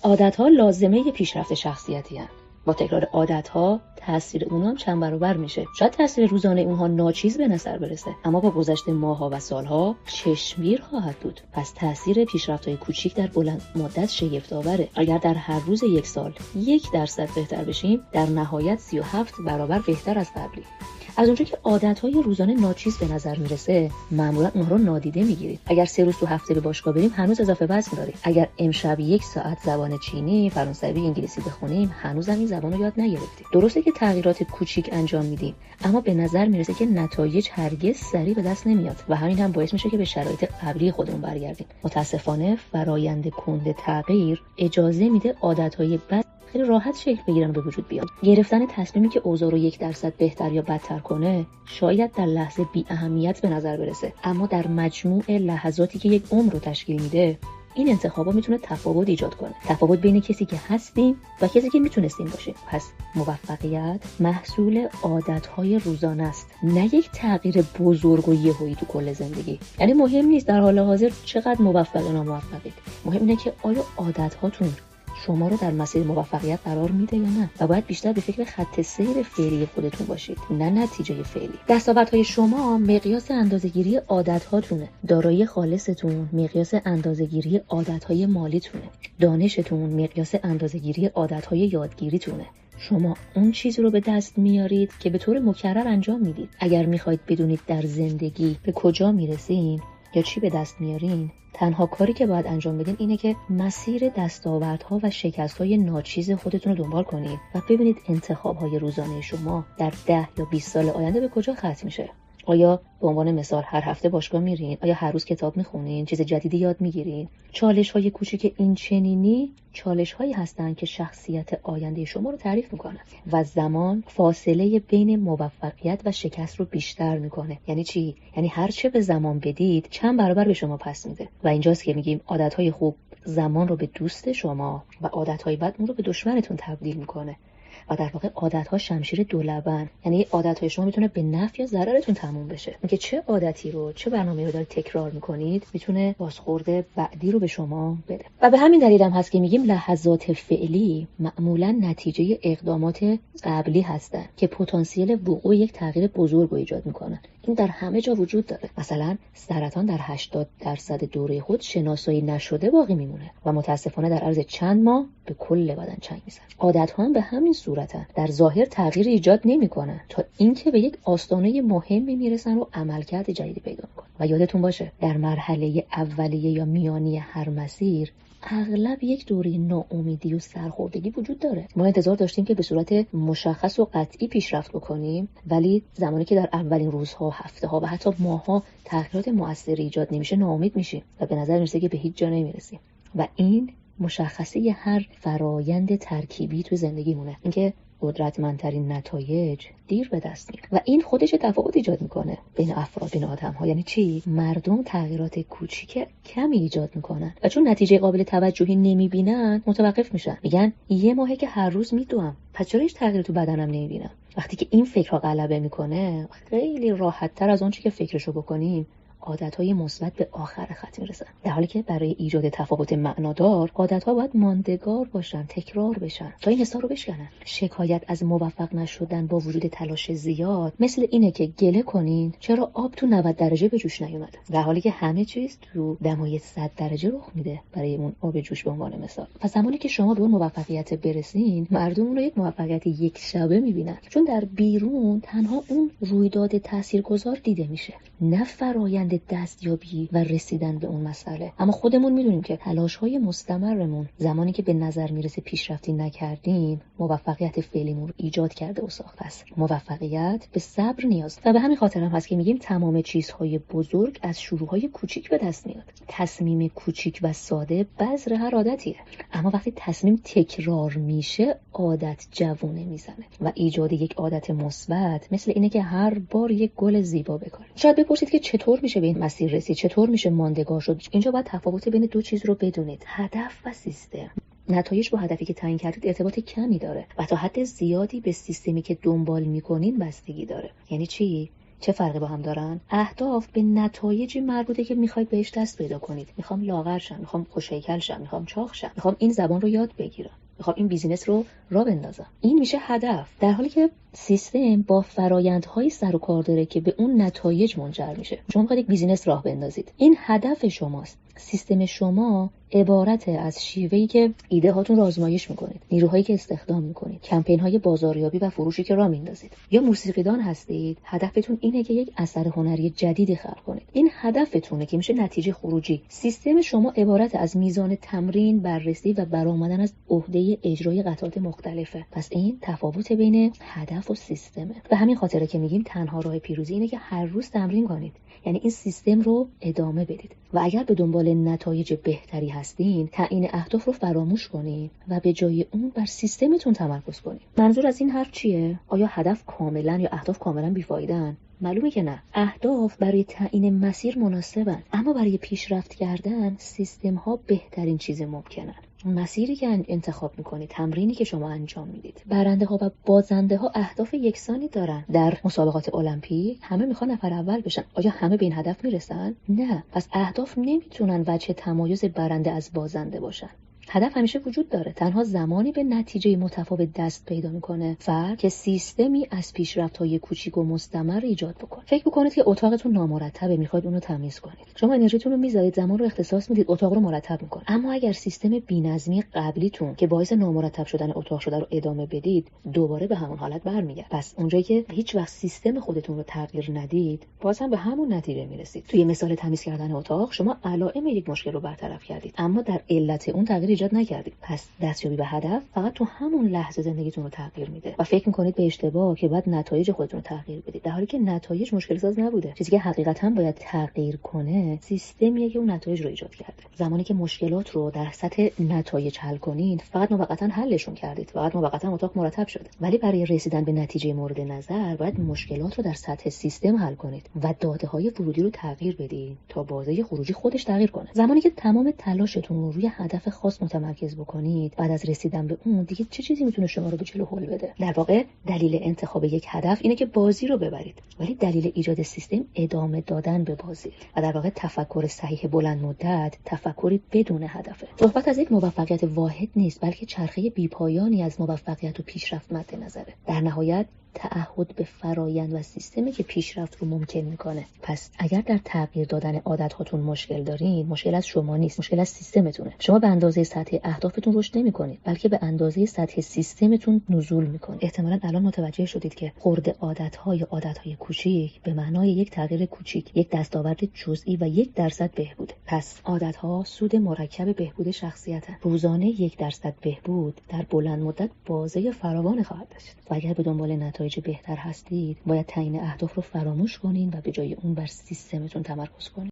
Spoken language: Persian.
عادت‌ها لازمه پیشرفت شخصیتی هستند. با تکرار عادت‌ها تاثیر اونها هم چند برابر میشه. شاید تاثیر روزانه اونها ناچیز به نظر برسه، اما با گذشت ماه‌ها و سال‌ها چشمگیر خواهد بود. پس تاثیر پیشرفت‌های کوچیک در بلند مدت شگفت‌آوره. اگر در هر روز یک سال 1% بهتر بشیم، در نهایت 37 برابر بهتر از قبلی. از اونجا که عادت‌های روزانه ناچیز به نظر میرسه، معمولا اونها رو نادیده میگیرید. اگر 3 روز تو هفته به باشگاه بریم، هنوز اضافه وزن داریم. اگر امشب 1 ساعت زبان چینی، فرانسوی، انگلیسی بخونیم، هنوز هم این زبان رو یاد نگرفتیم. درسته که تغییرات کوچیک انجام میدیم، اما به نظر میرسه که نتایج هرگز سریع به دست نمیاد و همین هم باعث میشه که به شرایط قبلی خودمون برگردیم. متاسفانه فرایند کند تغییر اجازه میده عادت‌های بد خیلی راحت شکل بگیرن و به وجود بیان. گرفتن تصمیمی که اوضاع رو 1% بهتر یا بدتر کنه شاید در لحظه بی اهمیت به نظر برسه، اما در مجموع لحظاتی که یک عمر رو تشکیل میده، این انتخابا میتونه تفاوت ایجاد کنه. تفاوت بین کسی که هستیم و کسی که میتونستیم باشیم. پس موفقیت محصول عادت‌های روزانه است، نه یک تغییر بزرگ و یهویی تو کل زندگی. یعنی مهم نیست در حال حاضر چقدر موفق یا ناموفقید. مهم اینه که آیا عادت‌هاتون شما رو در مسیر موفقیت قرار میده یا نه، و باید بیشتر به فکر خط سیر فعلی خودتون باشید، نه نتیجه فعلی. دستاوردهای شما مقیاس اندازه‌گیری عادت‌هاتونه. دارایی خالصتون مقیاس اندازه‌گیری عادت‌های مالیتونه. دانشتون مقیاس اندازه‌گیری عادت‌های یادگیریتونه. شما اون چیزی رو به دست میارید که به طور مکرر انجام میدید. اگر میخواید بدونید در زندگی به کجا میرسین یا چی به دست میارین، تنها کاری که باید انجام بدین اینه که مسیر دستاوردها و شکست‌های ناچیز خودتون رو دنبال کنید و ببینید انتخاب‌های روزانه شما در 10 یا 20 سال آینده به کجا ختم میشه. آیا به عنوان مثال هر هفته باشگاه میرین؟ آیا هر روز کتاب میخونین؟ چیز جدیدی یاد میگیرین؟ چالش‌های کوچیک این چنینی چالش‌هایی هستن که شخصیت آینده شما رو تعریف میکنن و زمان فاصله بین موفقیت و شکست رو بیشتر میکنه. یعنی چی؟ یعنی هر چه به زمان بدید چند برابر به شما پس میده. و اینجاست که میگیم عادت‌های خوب زمان رو به دوست شما و عادت‌های بد اون رو به دشمنتون تبدیل میکنه. و در واقع عادت‌ها شمشیر دولبن، یعنی عادت‌های شما میتونه به نفع یا ضررتون تموم بشه. اینکه چه عادتی رو، چه برنامه‌ای رو دارید تکرار می‌کنید میتونه بازخورد بعدی رو به شما بده. و به همین دلیل هم هست که میگیم لحظات فعلی معمولاً نتیجه اقدامات قبلی هستن که پتانسیل وقوع یک تغییر بزرگ رو ایجاد می‌کنن. این در همه جا وجود داره. مثلا سرطان در 80% دوره خود شناسایی نشده باقی میمونه و متاسفانه در عرض چند ماه به کل بدن چنگ میزنه. عادت‌ها هم به همین صورتن. در ظاهر تغییر ایجاد نمی‌کنن تا اینکه به یک آستانه مهمی میرسن و عملکرد جدیدی پیدا می‌کنن. و یادتون باشه در مرحله اولیه یا میانی هر مسیر اغلب یک دوره ناامیدی و سرخوردگی وجود داره. ما انتظار داشتیم که به صورت مشخص و قطعی پیشرفت بکنیم، ولی زمانی که در اولین روزها، هفته‌ها و حتی ماه‌ها تغییرات مؤثری ایجاد نمیشه ناامید میشیم و به نظر میرسه که به هیچ جا نمیرسیم. و این مشخصه هر فرایند ترکیبی تو زندگیمونه، اینکه قدرتمندترین نتایج دیر به دست میاد و این خودش تفاوت ایجاد میکنه بین افراد، بین آدم‌ها. یعنی چی؟ مردم تغییرات کوچیک کمی ایجاد میکنن و چون نتیجه قابل توجهی نمیبینن متوقف میشن. میگن یه ماهه که هر روز میدوام، پس چرا هیچ تغییری تو بدنم نمیبینم؟ وقتی که این فکرها غلبه میکنه خیلی راحت‌تر از اون چیزی که فکرشو بکنیم عادت‌های مثبت به آخر خط میرسن. در حالی که برای ایجاد تفاوت معنادار عادت‌ها باید ماندگار باشن، تکرار بشن تا این حسا رو بشکنن. شکایت از موفق نشدن با وجود تلاش زیاد مثل اینه که گله کنین چرا آب تو 90 درجه به جوش نیومد، در حالی که همه چیز تو دمای 100 درجه رخ میده برای اون آب جوش به عنوان مثال. پس زمانی که شما به اون موفقیت برسین، مردم اون رو یک موفقیت یک شبه میبینن، چون در بیرون تنها اون رویداد تاثیرگذار دیده میشه، نه فرآیند دستیابی و رسیدن به اون مسئله. اما خودمون میدونیم که تلاش‌های مستمرمون زمانی که به نظر میرسه پیشرفتی نکردیم، موفقیت فعلیمون رو ایجاد کرده و ساخته است. موفقیت به صبر نیاز و به همین خاطر هم هست که میگیم تمام چیزهای بزرگ از شروع‌های کوچیک به دست میاد. تصمیم کوچیک و ساده بذر هر عادتیه، اما وقتی تصمیم تکرار میشه عادت جوونه میزنه و ایجاد یک عادت مثبت مثل اینه که هر بار یک گل زیبا بکارید. شاید بپرسید که چطور میشه به این مسیر رسید، چطور میشه ماندگار شد؟ اینجا باید تفاوت بین دو چیز رو بدونید: هدف و سیستم. نتایج با هدفی که تعیین کردید ارتباط کمی داره و تا حد زیادی به سیستمی که دنبال میکنین بستگی داره. یعنی چی؟ چه فرقی با هم دارن؟ اهداف به نتایجی مربوطه که میخواید بهش دست پیدا کنید. میخوام لاغر شم، میخوام خوش‌هیکل شم، میخوام چاق شم، میخوام این زبان رو یاد بگیرم، میخوام این بیزینس رو راه بندازم. این میشه هدف. در حالی که سیستم با فرایندهای سر و کار داره که به اون نتایج منجر میشه. شما میخواید یک بیزینس راه بندازید، این هدف شماست. سیستم شما عبارت از شیوهی که ایده هاتون رو آزمایش میکنید، نیروهایی که استخدام میکنید، کمپین های بازاریابی و فروشی که راه میندازید. یا موسیقیدان هستید، هدفتون اینه که یک اثر هنری جدیدی خلق کنید. این هدفتونه که میشه نتیجه خروجی. سیستم شما عبارت از میزان تمرین، بررسی و برآمدن از عهده اجرای قطعات مختلفه. پس این تفاوت بین هدف و سیستمه. به همین خاطره که میگیم تنها راه پیروزی اینه که هر روز تمرین کنید. یعنی این سیستم رو ادامه بدید. و اگر به دنبال نتایج بهتری هستین، تعیین اهداف رو فراموش کنید و به جای اون بر سیستمتون تمرکز کنید. منظور از این حرف چیه؟ آیا هدف کاملا یا اهداف کاملا بی‌فایده‌ان؟ معلومه که نه. اهداف برای تعیین مسیر مناسبن، اما برای پیشرفت کردن سیستم ها بهترین چیز ممکنن. مسیری که انتخاب میکنید، تمرینی که شما انجام میدید. برنده ها و بازنده ها اهداف یکسانی دارن. در مسابقات المپیک همه میخوان نفر اول بشن. آیا همه به این هدف میرسن؟ نه. پس اهداف نمیتونن وجه تمایز برنده از بازنده باشن. هدف همیشه وجود داره، تنها زمانی به نتیجه متفاوت دست پیدا میکنه فرد که سیستمی از پیشرفت‌های کوچیک و مستمر ایجاد بکنه. فکر بکنید که اتاقتون نامرتبه، میخواید اون رو تمیز کنید. شما انرژیتون رو میذارید، زمان رو اختصاص میدید، اتاق رو مرتب میکنه. اما اگر سیستم بی‌نظمی قبلیتون که باعث نامرتب شدن اتاق شده رو ادامه بدید، دوباره به همون حالت برمیگرده. پس اونجایی که هیچ وقت سیستم خودتون رو تغییر ندید، بازم به همون نتیجه میرسید. توی مثال تمیز کردن اتاق، شما علائم یک مشکل رو برطرف کردید، اما در علت اون تغییر ایجاد نکردید. پس دستیابی به هدف فقط تو همون لحظه زندگیتون رو تغییر میده و فکر میکنید به اشتباه که بعد نتایج خودتون رو تغییر بدید، در حالی که نتایج مشکل ساز نبوده. چیزی که حقیقتا باید تغییر کنه سیستمیه که اون نتایج رو ایجاد کرده. زمانی که مشکلات رو در سطح نتایج حل کنید، فقط موقتا حلشون کردید، فقط موقتا اتاق مرتب شد. ولی برای رسیدن به نتیجه مورد نظر باید مشکلات رو در سطح سیستم حل کنید و داده‌های ورودی رو تغییر بدید تا بازه خروجی خودش تغییر کنه. زمانی که تمام تلاشتون رو روی هدف خاص متمرکز بکنید، بعد از رسیدن به اون دیگه چه چیزی میتونه شما رو به جلو هل بده؟ در واقع دلیل انتخاب یک هدف اینه که بازی رو ببرید، ولی دلیل ایجاد سیستم ادامه دادن به بازی و در واقع تفکر صحیح بلند مدت تفکری بدون هدفه. صحبت از یک موفقیت واحد نیست، بلکه چرخه بی‌پایانی از موفقیت و پیشرفت مد نظره. در نهایت تعهد به فرایند و سیستمی که پیشرفت رو ممکن میکنه. پس اگر در تغییر دادن عادت‌هاتون مشکل دارین، مشکل از شما نیست، مشکل از سیستمتونه. شما به اندازه سطح اهدافتون رشد نمی‌کنید، بلکه به اندازه سطح سیستمتون نزول میکنید. احتمالاً الان متوجه شدید که خرد عادت‌های کوچیک به معنای یک تغییر کوچیک، یک دستاورد جزئی و 1% بهبود. پس عادت‌ها سود مرکب بهبود شخصیتن. روزانه 1% بهبود در بلند مدت بازه فراوان خواهد داشت. و اگر به دنبال نتایج بهتر هستید، باید تعیین اهداف رو فراموش کنین و به جای اون بر سیستمتون تمرکز کنین.